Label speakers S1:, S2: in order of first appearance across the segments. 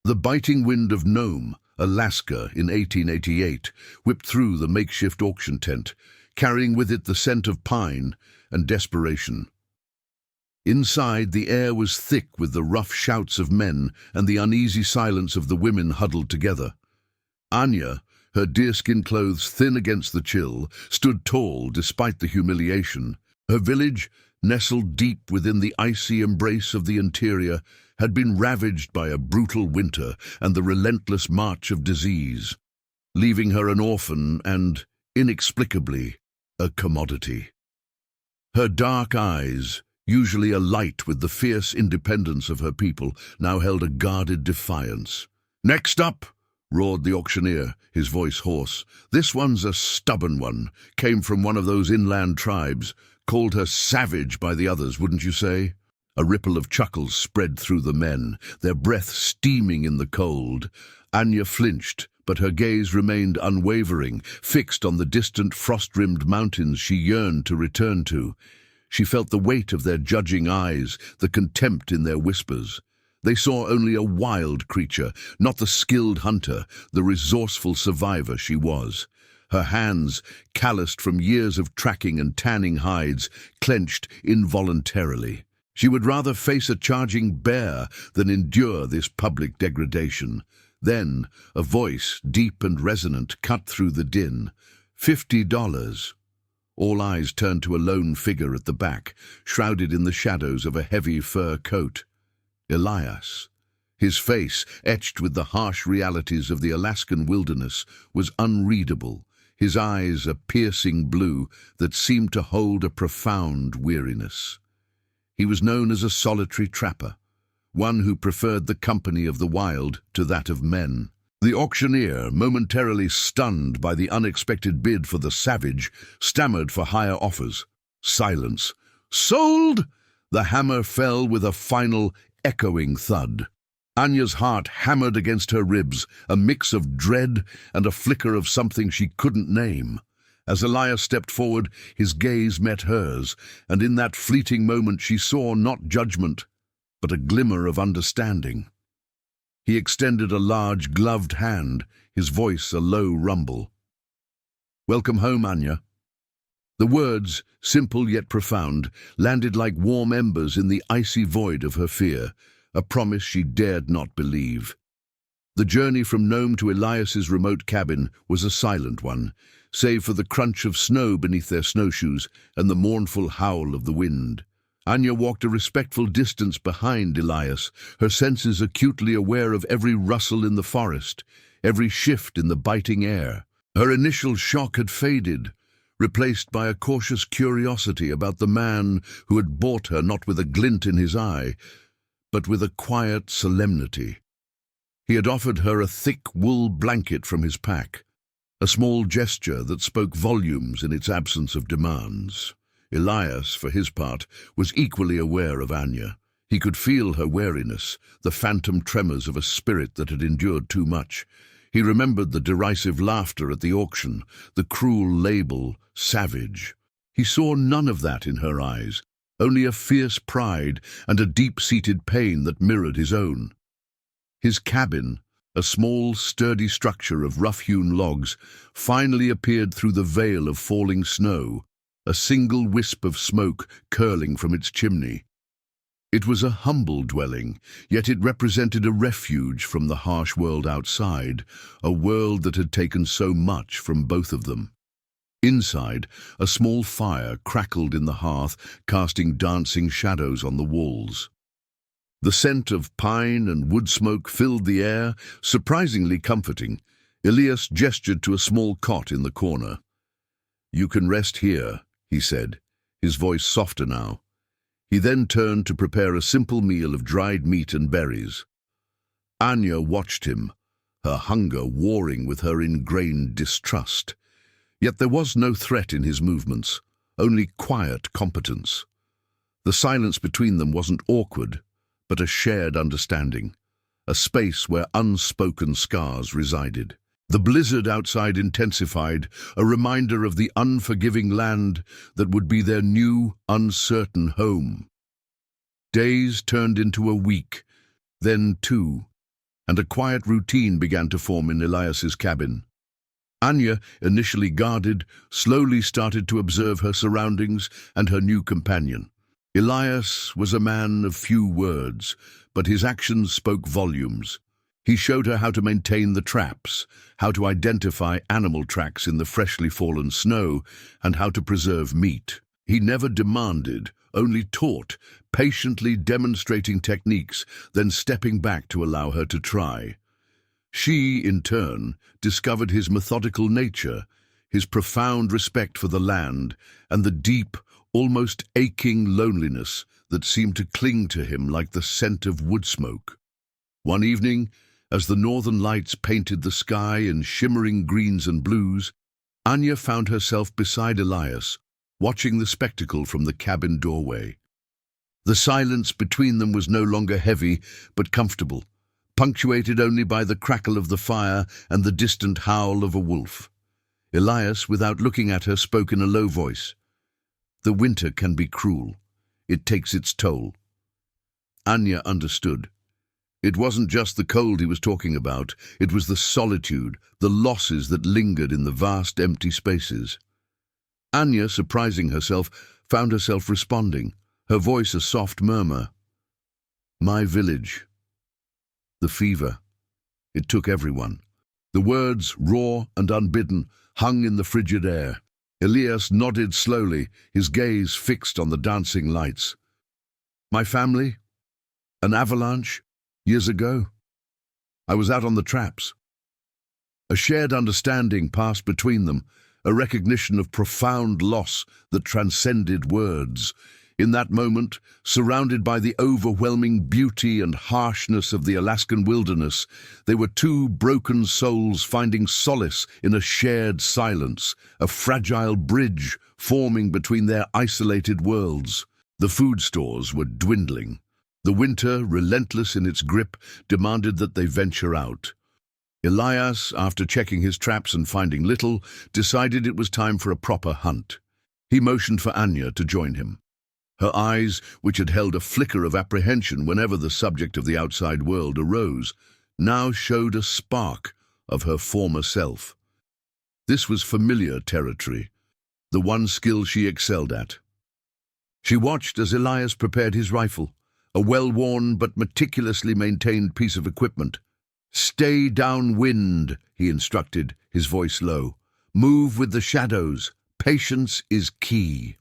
S1: The biting wind of Nome, Alaska, in 1888, whipped through the makeshift auction tent, carrying with it the scent of pine and desperation. Inside, the air was thick with the rough shouts of men and the uneasy silence of the women huddled together. Anya, her deerskin clothes thin against the chill, stood tall despite the humiliation. Her village, nestled deep within the icy embrace of the interior, had been ravaged by a brutal winter and the relentless march of disease, leaving her an orphan and, inexplicably, a commodity. Her dark eyes, usually alight with the fierce independence of her people, now held a guarded defiance. "Next up!" roared the auctioneer, his voice hoarse. "This one's a stubborn one, came from one of those inland tribes. Called her savage by the others, wouldn't you say?" A ripple of chuckles spread through the men, their breath steaming in the cold. Anya flinched, but her gaze remained unwavering, fixed on the distant frost-rimmed mountains she yearned to return to. She felt the weight of their judging eyes, the contempt in their whispers. They saw only a wild creature, not the skilled hunter, the resourceful survivor she was. Her hands, calloused from years of tracking and tanning hides, clenched involuntarily. She would rather face a charging bear than endure this public degradation. Then, a voice, deep and resonant, cut through the din. $50. All eyes turned to a lone figure at the back, shrouded in the shadows of a heavy fur coat. Elias. His face, etched with the harsh realities of the Alaskan wilderness, was unreadable, his eyes a piercing blue that seemed to hold a profound weariness. He was known as a solitary trapper, one who preferred the company of the wild to that of men. The auctioneer, momentarily stunned by the unexpected bid for the savage, stammered for higher offers. Silence. "Sold!" The hammer fell with a final, echoing thud. Anya's heart hammered against her ribs, a mix of dread and a flicker of something she couldn't name. As Elias stepped forward, his gaze met hers, and in that fleeting moment she saw not judgment, but a glimmer of understanding. He extended a large, gloved hand, his voice a low rumble. "Welcome home, Anya." The words, simple yet profound, landed like warm embers in the icy void of her fear, a promise she dared not believe. The journey from Nome to Elias's remote cabin was a silent one, save for the crunch of snow beneath their snowshoes and the mournful howl of the wind. Anya walked a respectful distance behind Elias, her senses acutely aware of every rustle in the forest, every shift in the biting air. Her initial shock had faded, replaced by a cautious curiosity about the man who had bought her not with a glint in his eye, but with a quiet solemnity. He had offered her a thick wool blanket from his pack, a small gesture that spoke volumes in its absence of demands. Elias, for his part, was equally aware of Anya. He could feel her wariness, the phantom tremors of a spirit that had endured too much. He remembered the derisive laughter at the auction, the cruel label, savage. He saw none of that in her eyes, only a fierce pride and a deep-seated pain that mirrored his own. His cabin, a small, sturdy structure of rough-hewn logs, finally appeared through the veil of falling snow, a single wisp of smoke curling from its chimney. It was a humble dwelling, yet it represented a refuge from the harsh world outside, a world that had taken so much from both of them. Inside, a small fire crackled in the hearth, casting dancing shadows on the walls. The scent of pine and wood smoke filled the air, surprisingly comforting. Elias gestured to a small cot in the corner. "You can rest here," he said, his voice softer now. He then turned to prepare a simple meal of dried meat and berries. Anya watched him, her hunger warring with her ingrained distrust. Yet there was no threat in his movements, only quiet competence. The silence between them wasn't awkward, but a shared understanding, a space where unspoken scars resided. The blizzard outside intensified, a reminder of the unforgiving land that would be their new, uncertain home. Days turned into a week, then two, and a quiet routine began to form in Elias's cabin. Anya, initially guarded, slowly started to observe her surroundings and her new companion. Elias was a man of few words, but his actions spoke volumes. He showed her how to maintain the traps, how to identify animal tracks in the freshly fallen snow, and how to preserve meat. He never demanded, only taught, patiently demonstrating techniques, then stepping back to allow her to try. She, in turn, discovered his methodical nature, his profound respect for the land, and the deep, almost aching loneliness that seemed to cling to him like the scent of wood smoke. One evening, as the northern lights painted the sky in shimmering greens and blues, Anya found herself beside Elias, watching the spectacle from the cabin doorway. The silence between them was no longer heavy, but comfortable, punctuated only by the crackle of the fire and the distant howl of a wolf. Elias, without looking at her, spoke in a low voice. "The winter can be cruel. It takes its toll." Anya understood. It wasn't just the cold he was talking about, it was the solitude, the losses that lingered in the vast empty spaces. Anya, surprising herself, found herself responding, her voice a soft murmur. "My village. The fever. It took everyone." The words, raw and unbidden, hung in the frigid air. Elias nodded slowly, his gaze fixed on the dancing lights. "My family? An avalanche? Years ago? I was out on the traps." A shared understanding passed between them, a recognition of profound loss that transcended words. In that moment, surrounded by the overwhelming beauty and harshness of the Alaskan wilderness, they were two broken souls finding solace in a shared silence, a fragile bridge forming between their isolated worlds. The food stores were dwindling. The winter, relentless in its grip, demanded that they venture out. Elias, after checking his traps and finding little, decided it was time for a proper hunt. He motioned for Anya to join him. Her eyes, which had held a flicker of apprehension whenever the subject of the outside world arose, now showed a spark of her former self. This was familiar territory, the one skill she excelled at. She watched as Elias prepared his rifle, a well-worn but meticulously maintained piece of equipment. "Stay downwind," he instructed, his voice low. "Move with the shadows. Patience is key."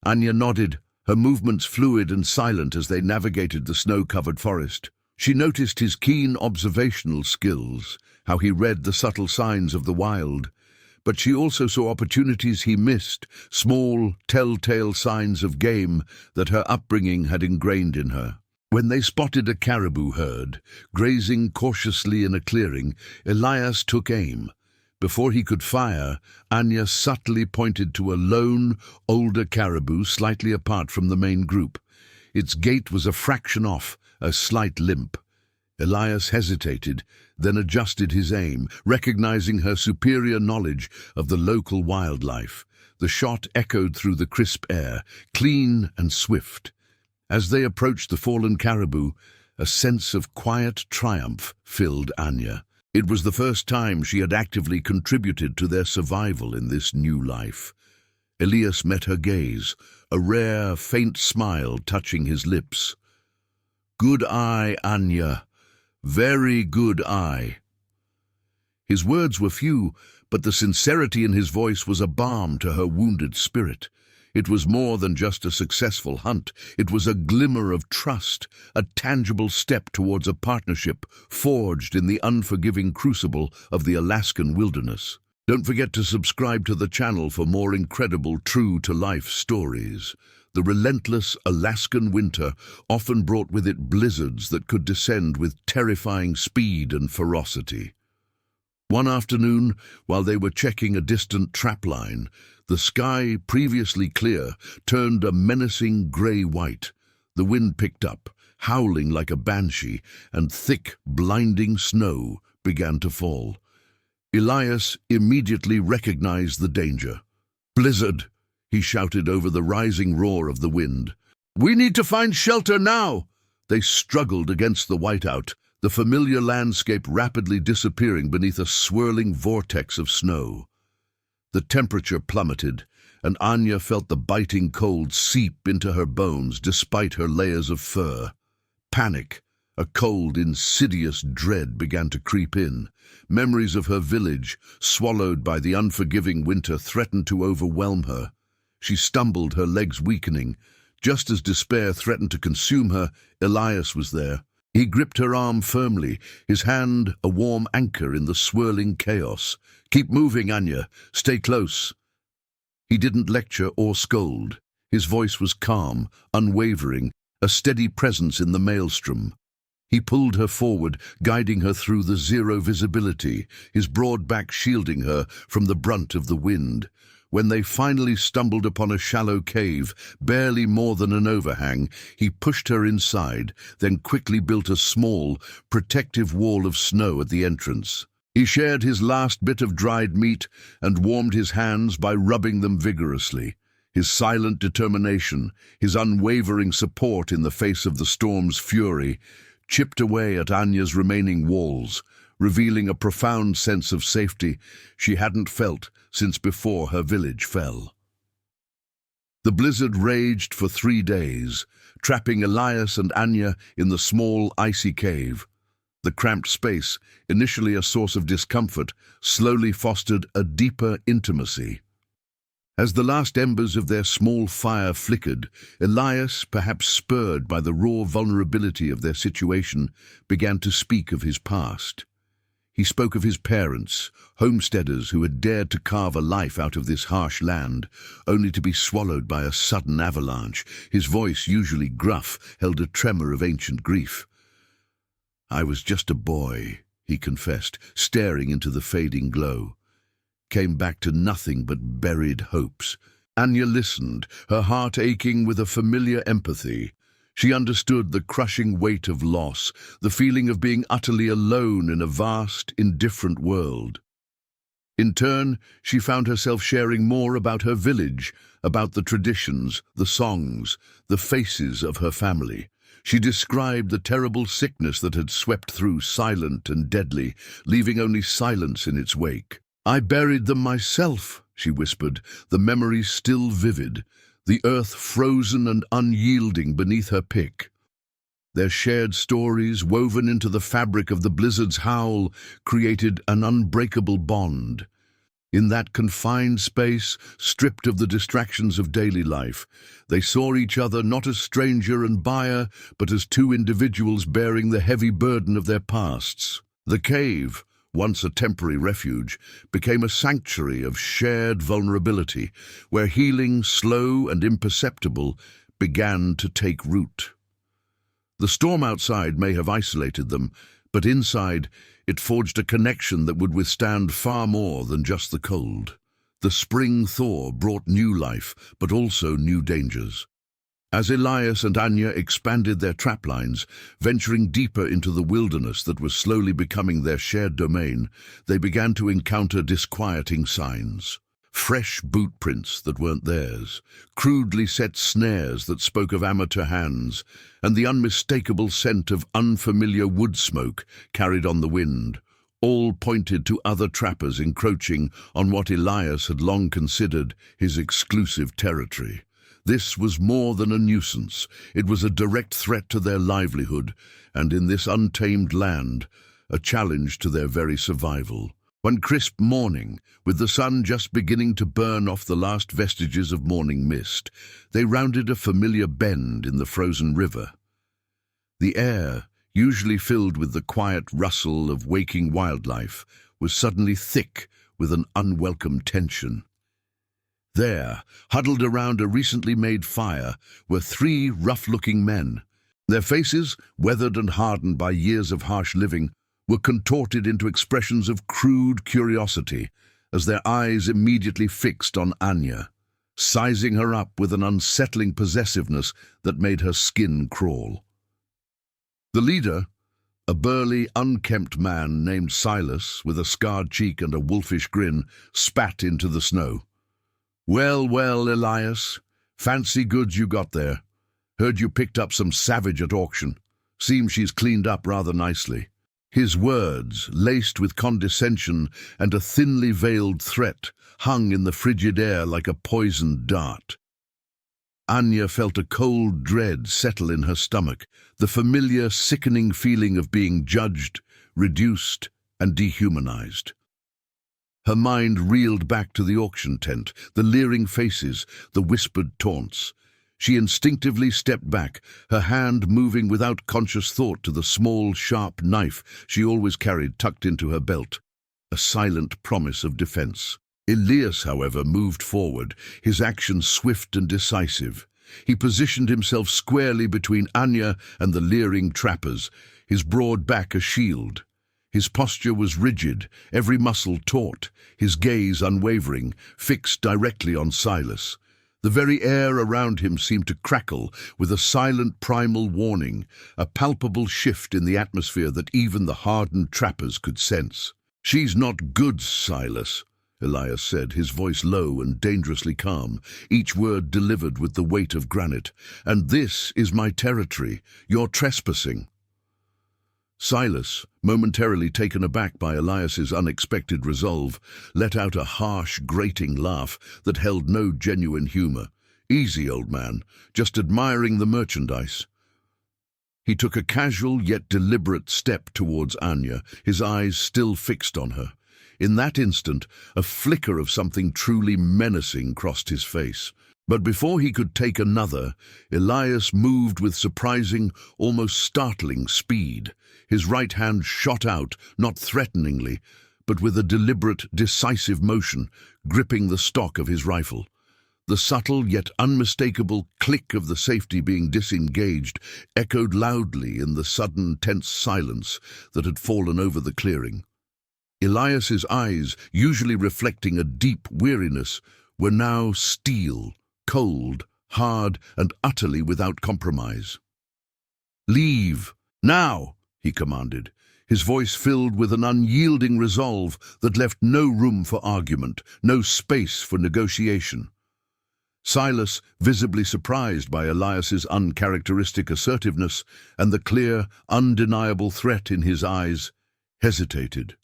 S1: Anya nodded, her movements fluid and silent as they navigated the snow-covered forest. She noticed his keen observational skills, how he read the subtle signs of the wild. But she also saw opportunities he missed, small, telltale signs of game that her upbringing had ingrained in her. When they spotted a caribou herd, grazing cautiously in a clearing, Elias took aim. Before he could fire, Anya subtly pointed to a lone, older caribou slightly apart from the main group. Its gait was a fraction off, a slight limp. Elias hesitated, then adjusted his aim, recognizing her superior knowledge of the local wildlife. The shot echoed through the crisp air, clean and swift. As they approached the fallen caribou, a sense of quiet triumph filled Anya. It was the first time she had actively contributed to their survival in this new life. Elias met her gaze, a rare, faint smile touching his lips. "Good eye, Anya. Very good eye." His words were few, but the sincerity in his voice was a balm to her wounded spirit. It was more than just a successful hunt. It was a glimmer of trust, a tangible step towards a partnership forged in the unforgiving crucible of the Alaskan wilderness. Don't forget to subscribe to the channel for more incredible true-to-life stories. The relentless Alaskan winter often brought with it blizzards that could descend with terrifying speed and ferocity. One afternoon, while they were checking a distant trapline, the sky, previously clear, turned a menacing grey-white. The wind picked up, howling like a banshee, and thick, blinding snow began to fall. Elias immediately recognized the danger. "Blizzard!" he shouted over the rising roar of the wind. "We need to find shelter now!" They struggled against the whiteout, the familiar landscape rapidly disappearing beneath a swirling vortex of snow. The temperature plummeted, and Anya felt the biting cold seep into her bones despite her layers of fur. Panic, a cold, insidious dread began to creep in. Memories of her village, swallowed by the unforgiving winter, threatened to overwhelm her. She stumbled, her legs weakening. Just as despair threatened to consume her, Elias was there. He gripped her arm firmly, his hand a warm anchor in the swirling chaos. "Keep moving, Anya. Stay close." He didn't lecture or scold. His voice was calm, unwavering, a steady presence in the maelstrom. He pulled her forward, guiding her through the zero visibility, his broad back shielding her from the brunt of the wind. When they finally stumbled upon a shallow cave, barely more than an overhang, he pushed her inside, then quickly built a small, protective wall of snow at the entrance. He shared his last bit of dried meat and warmed his hands by rubbing them vigorously. His silent determination, his unwavering support in the face of the storm's fury, chipped away at Anya's remaining walls, revealing a profound sense of safety she hadn't felt since before her village fell. The blizzard raged for 3 days, trapping Elias and Anya in the small, icy cave. The cramped space, initially a source of discomfort, slowly fostered a deeper intimacy. As the last embers of their small fire flickered, Elias, perhaps spurred by the raw vulnerability of their situation, began to speak of his past. He spoke of his parents, homesteaders who had dared to carve a life out of this harsh land, only to be swallowed by a sudden avalanche. His voice, usually gruff, held a tremor of ancient grief. "I was just a boy," he confessed, staring into the fading glow. "Came back to nothing but buried hopes." Anya listened, her heart aching with a familiar empathy. She understood the crushing weight of loss, the feeling of being utterly alone in a vast, indifferent world. In turn, she found herself sharing more about her village, about the traditions, the songs, the faces of her family. She described the terrible sickness that had swept through, silent and deadly, leaving only silence in its wake. "I buried them myself," she whispered, the memories still vivid, the earth frozen and unyielding beneath her pick. Their shared stories, woven into the fabric of the blizzard's howl, created an unbreakable bond. In that confined space, stripped of the distractions of daily life, they saw each other not as stranger and buyer, but as two individuals bearing the heavy burden of their pasts. The cave, once a temporary refuge, became a sanctuary of shared vulnerability, where healing, slow and imperceptible, began to take root. The storm outside may have isolated them, but inside, it forged a connection that would withstand far more than just the cold. The spring thaw brought new life, but also new dangers. As Elias and Anya expanded their traplines, venturing deeper into the wilderness that was slowly becoming their shared domain, they began to encounter disquieting signs. Fresh boot prints that weren't theirs, crudely set snares that spoke of amateur hands, and the unmistakable scent of unfamiliar wood smoke carried on the wind, all pointed to other trappers encroaching on what Elias had long considered his exclusive territory. This was more than a nuisance. It was a direct threat to their livelihood, and in this untamed land, a challenge to their very survival. One crisp morning, with the sun just beginning to burn off the last vestiges of morning mist, they rounded a familiar bend in the frozen river. The air, usually filled with the quiet rustle of waking wildlife, was suddenly thick with an unwelcome tension. There, huddled around a recently made fire, were 3 rough-looking men. Their faces, weathered and hardened by years of harsh living, were contorted into expressions of crude curiosity as their eyes immediately fixed on Anya, sizing her up with an unsettling possessiveness that made her skin crawl. The leader, a burly, unkempt man named Silas, with a scarred cheek and a wolfish grin, spat into the snow. "Well, well, Elias, fancy goods you got there. Heard you picked up some savage at auction. Seems she's cleaned up rather nicely." His words, laced with condescension and a thinly veiled threat, hung in the frigid air like a poisoned dart. Anya felt a cold dread settle in her stomach, the familiar, sickening feeling of being judged, reduced, and dehumanized. Her mind reeled back to the auction tent, the leering faces, the whispered taunts. She instinctively stepped back, her hand moving without conscious thought to the small, sharp knife she always carried tucked into her belt, a silent promise of defense. Elias, however, moved forward, his action swift and decisive. He positioned himself squarely between Anya and the leering trappers, his broad back a shield. His posture was rigid, every muscle taut, his gaze unwavering, fixed directly on Silas. The very air around him seemed to crackle with a silent primal warning, a palpable shift in the atmosphere that even the hardened trappers could sense. "She's not good, Silas," Elias said, his voice low and dangerously calm, each word delivered with the weight of granite. "And this is my territory. You're trespassing." Silas, momentarily taken aback by Elias's unexpected resolve, let out a harsh, grating laugh that held no genuine humor. "Easy, old man, just admiring the merchandise." He took a casual yet deliberate step towards Anya, his eyes still fixed on her. In that instant, a flicker of something truly menacing crossed his face. But before he could take another, Elias moved with surprising, almost startling speed. His right hand shot out, not threateningly, but with a deliberate, decisive motion, gripping the stock of his rifle. The subtle yet unmistakable click of the safety being disengaged echoed loudly in the sudden, tense silence that had fallen over the clearing. Elias's eyes, usually reflecting a deep weariness, were now steel, cold, hard, and utterly without compromise. "Leave, now!" he commanded, his voice filled with an unyielding resolve that left no room for argument, no space for negotiation. Silas, visibly surprised by Elias's uncharacteristic assertiveness and the clear, undeniable threat in his eyes, hesitated.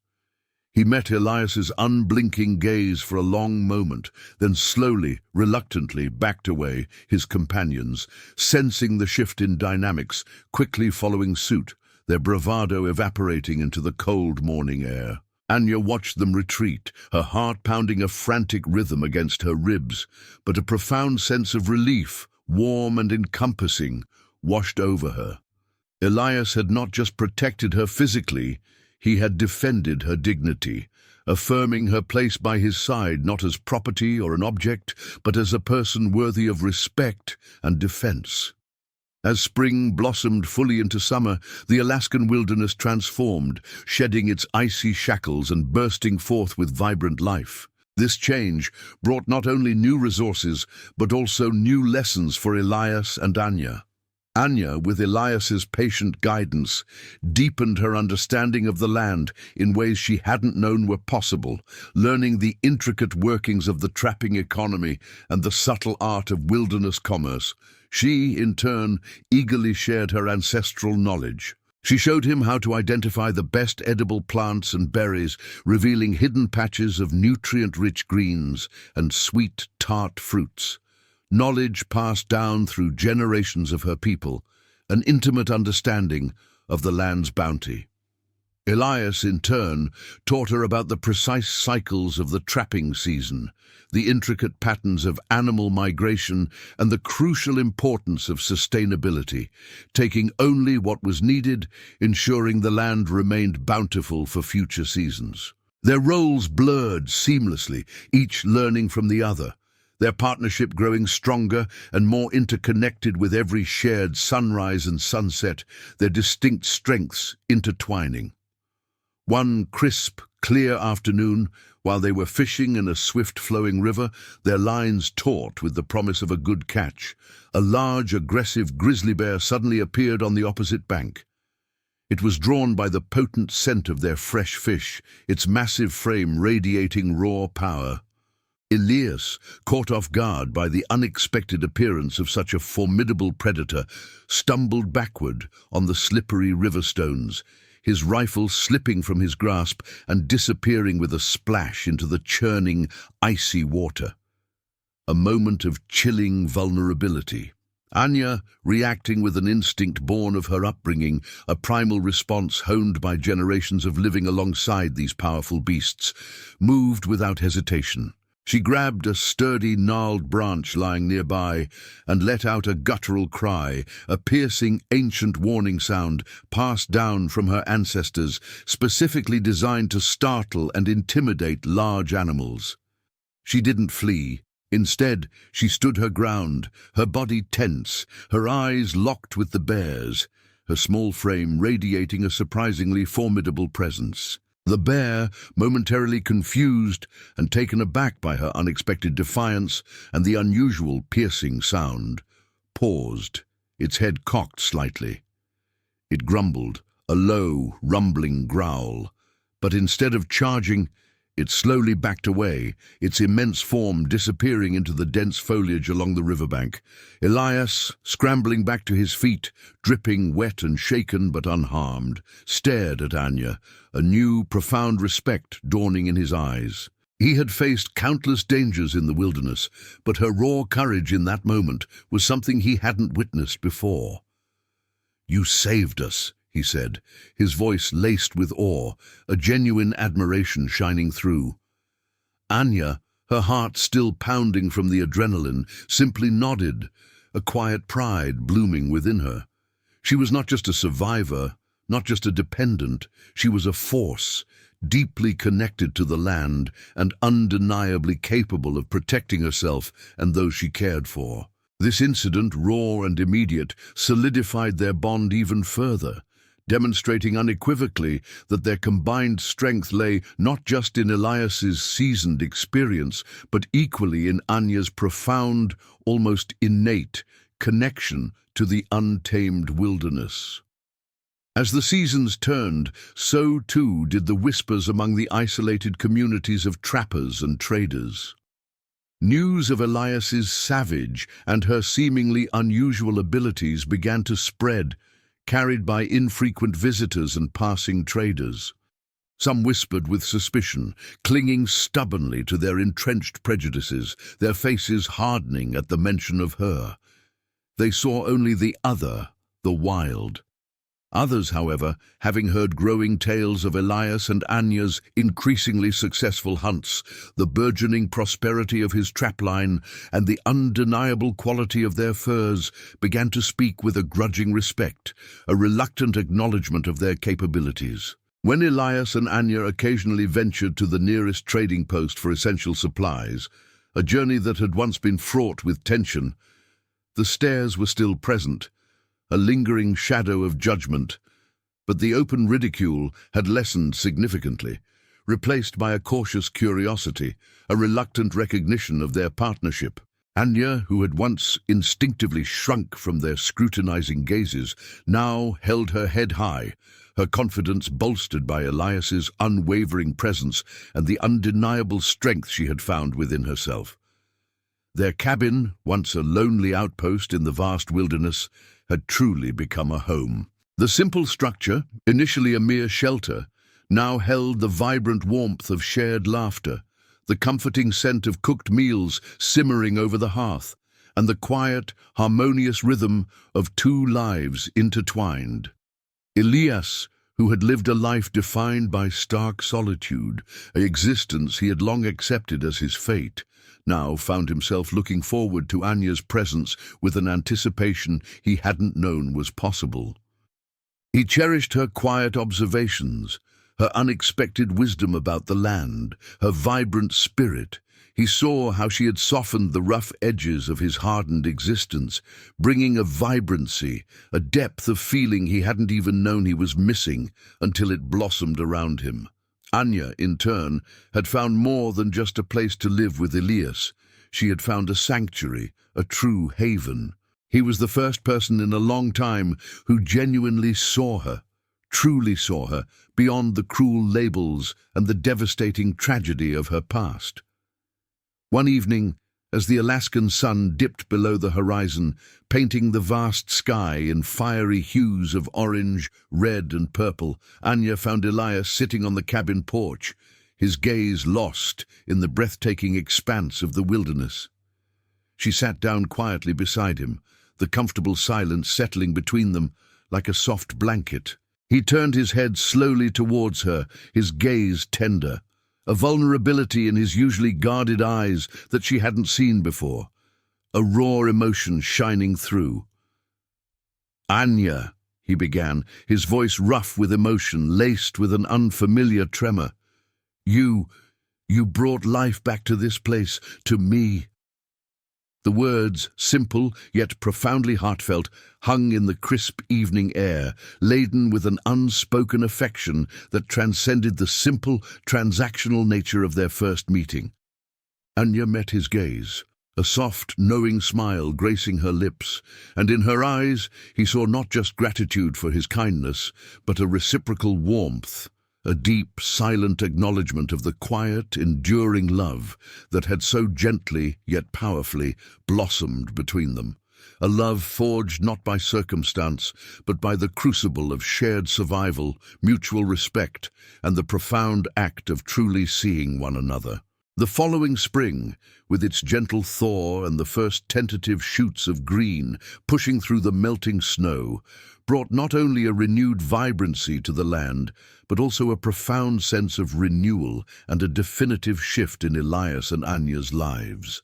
S1: He met Elias's unblinking gaze for a long moment, then slowly, reluctantly backed away, his companions, sensing the shift in dynamics, quickly following suit, their bravado evaporating into the cold morning air. Anya watched them retreat, her heart pounding a frantic rhythm against her ribs, but a profound sense of relief, warm and encompassing, washed over her. Elias had not just protected her physically, he had defended her dignity, affirming her place by his side not as property or an object, but as a person worthy of respect and defense. As spring blossomed fully into summer, the Alaskan wilderness transformed, shedding its icy shackles and bursting forth with vibrant life. This change brought not only new resources, but also new lessons for Elias and Anya. Anya, with Elias's patient guidance, deepened her understanding of the land in ways she hadn't known were possible, learning the intricate workings of the trapping economy and the subtle art of wilderness commerce. She, in turn, eagerly shared her ancestral knowledge. She showed him how to identify the best edible plants and berries, revealing hidden patches of nutrient-rich greens and sweet, tart fruits. Knowledge passed down through generations of her people, an intimate understanding of the land's bounty. Elias, in turn, taught her about the precise cycles of the trapping season, the intricate patterns of animal migration, and the crucial importance of sustainability, taking only what was needed, ensuring the land remained bountiful for future seasons. Their roles blurred seamlessly, each learning from the other, their partnership growing stronger and more interconnected with every shared sunrise and sunset, their distinct strengths intertwining. One crisp, clear afternoon, while they were fishing in a swift-flowing river, their lines taut with the promise of a good catch, a large, aggressive grizzly bear suddenly appeared on the opposite bank. It was drawn by the potent scent of their fresh fish, its massive frame radiating raw power. Elias, caught off guard by the unexpected appearance of such a formidable predator, stumbled backward on the slippery river stones, his rifle slipping from his grasp and disappearing with a splash into the churning, icy water. A moment of chilling vulnerability. Anya, reacting with an instinct born of her upbringing, a primal response honed by generations of living alongside these powerful beasts, moved without hesitation. She grabbed a sturdy, gnarled branch lying nearby and let out a guttural cry, a piercing, ancient warning sound passed down from her ancestors, specifically designed to startle and intimidate large animals. She didn't flee. Instead, she stood her ground, her body tense, her eyes locked with the bear's, her small frame radiating a surprisingly formidable presence. The bear, momentarily confused and taken aback by her unexpected defiance and the unusual piercing sound, paused, its head cocked slightly. It grumbled, a low, rumbling growl, but instead of charging, it slowly backed away, its immense form disappearing into the dense foliage along the riverbank. Elias, scrambling back to his feet, dripping wet and shaken but unharmed, stared at Anya, a new, profound respect dawning in his eyes. He had faced countless dangers in the wilderness, but her raw courage in that moment was something he hadn't witnessed before. "You saved us," he said, his voice laced with awe, a genuine admiration shining through. Anya, her heart still pounding from the adrenaline, simply nodded, a quiet pride blooming within her. She was not just a survivor, not just a dependent, she was a force, deeply connected to the land and undeniably capable of protecting herself and those she cared for. This incident, raw and immediate, solidified their bond even further, demonstrating unequivocally that their combined strength lay not just in Elias's seasoned experience, but equally in Anya's profound, almost innate, connection to the untamed wilderness. As the seasons turned, so too did the whispers among the isolated communities of trappers and traders. News of Elias's savage and her seemingly unusual abilities began to spread, carried by infrequent visitors and passing traders. Some whispered with suspicion, clinging stubbornly to their entrenched prejudices, their faces hardening at the mention of her. They saw only the other, the wild. Others, however, having heard growing tales of Elias and Anya's increasingly successful hunts, the burgeoning prosperity of his trapline, and the undeniable quality of their furs, began to speak with a grudging respect, a reluctant acknowledgement of their capabilities. When Elias and Anya occasionally ventured to the nearest trading post for essential supplies, a journey that had once been fraught with tension, the stares were still present, a lingering shadow of judgment, but the open ridicule had lessened significantly, replaced by a cautious curiosity, a reluctant recognition of their partnership. Anya, who had once instinctively shrunk from their scrutinizing gazes, now held her head high, her confidence bolstered by Elias's unwavering presence and the undeniable strength she had found within herself. Their cabin, once a lonely outpost in the vast wilderness, had truly become a home. The simple structure, initially a mere shelter, now held the vibrant warmth of shared laughter, the comforting scent of cooked meals simmering over the hearth, and the quiet, harmonious rhythm of two lives intertwined. Elias, who had lived a life defined by stark solitude, an existence he had long accepted as his fate, now found himself looking forward to Anya's presence with an anticipation he hadn't known was possible. He cherished her quiet observations, her unexpected wisdom about the land, her vibrant spirit. He saw how she had softened the rough edges of his hardened existence, bringing a vibrancy, a depth of feeling he hadn't even known he was missing until it blossomed around him. Anya, in turn, had found more than just a place to live with Elias. She had found a sanctuary, a true haven. He was the first person in a long time who genuinely saw her, truly saw her, beyond the cruel labels and the devastating tragedy of her past. One evening, As the Alaskan sun dipped below the horizon, painting the vast sky in fiery hues of orange, red, and purple, Anya found Elias sitting on the cabin porch, his gaze lost in the breathtaking expanse of the wilderness. She sat down quietly beside him, the comfortable silence settling between them like a soft blanket. He turned his head slowly towards her, his gaze tender, a vulnerability in his usually guarded eyes that she hadn't seen before, a raw emotion shining through. "Anya," he began, his voice rough with emotion, laced with an unfamiliar tremor. You brought life back to this place, to me." The words, simple yet profoundly heartfelt, hung in the crisp evening air, laden with an unspoken affection that transcended the simple, transactional nature of their first meeting. Anya met his gaze, a soft, knowing smile gracing her lips, and in her eyes he saw not just gratitude for his kindness, but a reciprocal warmth, a deep, silent acknowledgement of the quiet, enduring love that had so gently, yet powerfully, blossomed between them. A love forged not by circumstance, but by the crucible of shared survival, mutual respect, and the profound act of truly seeing one another. The following spring, with its gentle thaw and the first tentative shoots of green pushing through the melting snow, brought not only a renewed vibrancy to the land, but also a profound sense of renewal and a definitive shift in Elias and Anya's lives.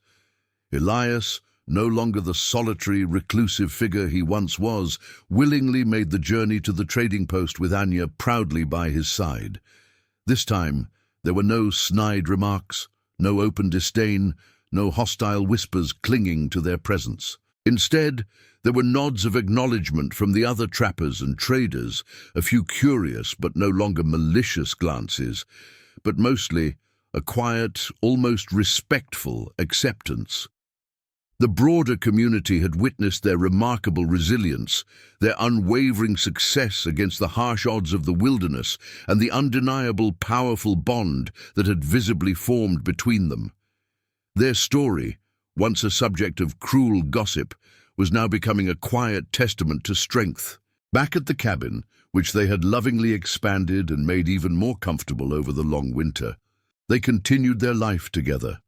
S1: Elias, no longer the solitary, reclusive figure he once was, willingly made the journey to the trading post with Anya proudly by his side. This time, there were no snide remarks, no open disdain, no hostile whispers clinging to their presence. Instead, there were nods of acknowledgement from the other trappers and traders, a few curious but no longer malicious glances, but mostly a quiet, almost respectful acceptance. The broader community had witnessed their remarkable resilience, their unwavering success against the harsh odds of the wilderness, and the undeniable, powerful bond that had visibly formed between them. Their story, once a subject of cruel gossip, was now becoming a quiet testament to strength. Back at the cabin, which they had lovingly expanded and made even more comfortable over the long winter, they continued their life together,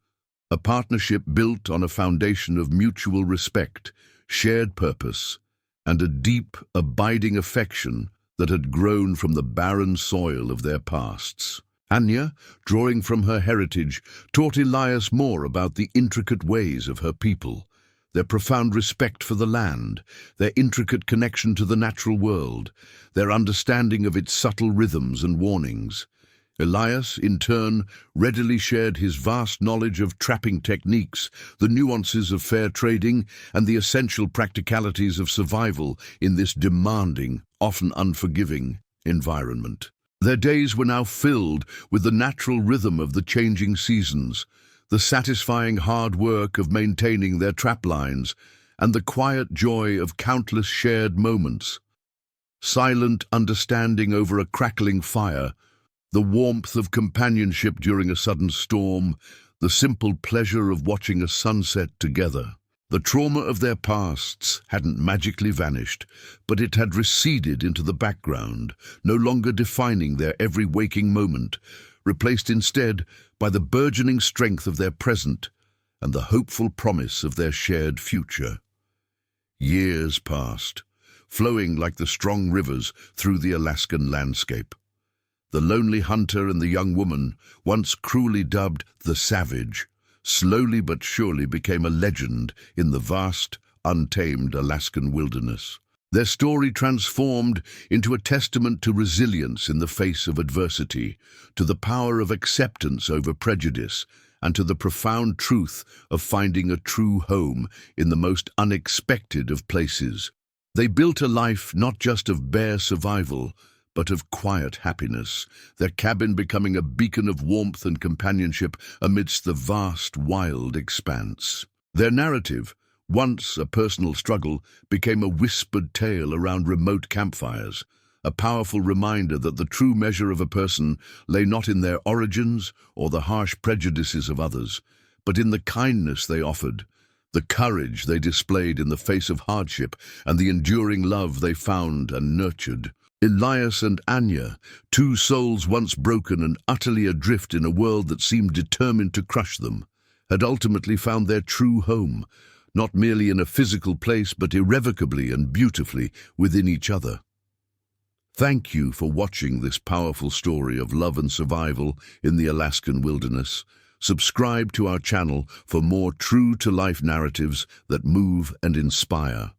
S1: a partnership built on a foundation of mutual respect, shared purpose, and a deep, abiding affection that had grown from the barren soil of their pasts. Anya, drawing from her heritage, taught Elias more about the intricate ways of her people, their profound respect for the land, their intricate connection to the natural world, their understanding of its subtle rhythms and warnings. Elias, in turn, readily shared his vast knowledge of trapping techniques, the nuances of fair trading, and the essential practicalities of survival in this demanding, often unforgiving, environment. Their days were now filled with the natural rhythm of the changing seasons, the satisfying hard work of maintaining their trap lines, and the quiet joy of countless shared moments. Silent understanding over a crackling fire, the warmth of companionship during a sudden storm, the simple pleasure of watching a sunset together. The trauma of their pasts hadn't magically vanished, but it had receded into the background, no longer defining their every waking moment, replaced instead by the burgeoning strength of their present and the hopeful promise of their shared future. Years passed, flowing like the strong rivers through the Alaskan landscape. The lonely hunter and the young woman, once cruelly dubbed the Savage, slowly but surely became a legend in the vast, untamed Alaskan wilderness. Their story transformed into a testament to resilience in the face of adversity, to the power of acceptance over prejudice, and to the profound truth of finding a true home in the most unexpected of places. They built a life not just of bare survival, but of quiet happiness, their cabin becoming a beacon of warmth and companionship amidst the vast, wild expanse. Their narrative, once a personal struggle, became a whispered tale around remote campfires, a powerful reminder that the true measure of a person lay not in their origins or the harsh prejudices of others, but in the kindness they offered, the courage they displayed in the face of hardship, and the enduring love they found and nurtured. Elias and Anya, two souls once broken and utterly adrift in a world that seemed determined to crush them, had ultimately found their true home, not merely in a physical place but irrevocably and beautifully within each other. Thank you for watching this powerful story of love and survival in the Alaskan wilderness. Subscribe to our channel for more true-to-life narratives that move and inspire.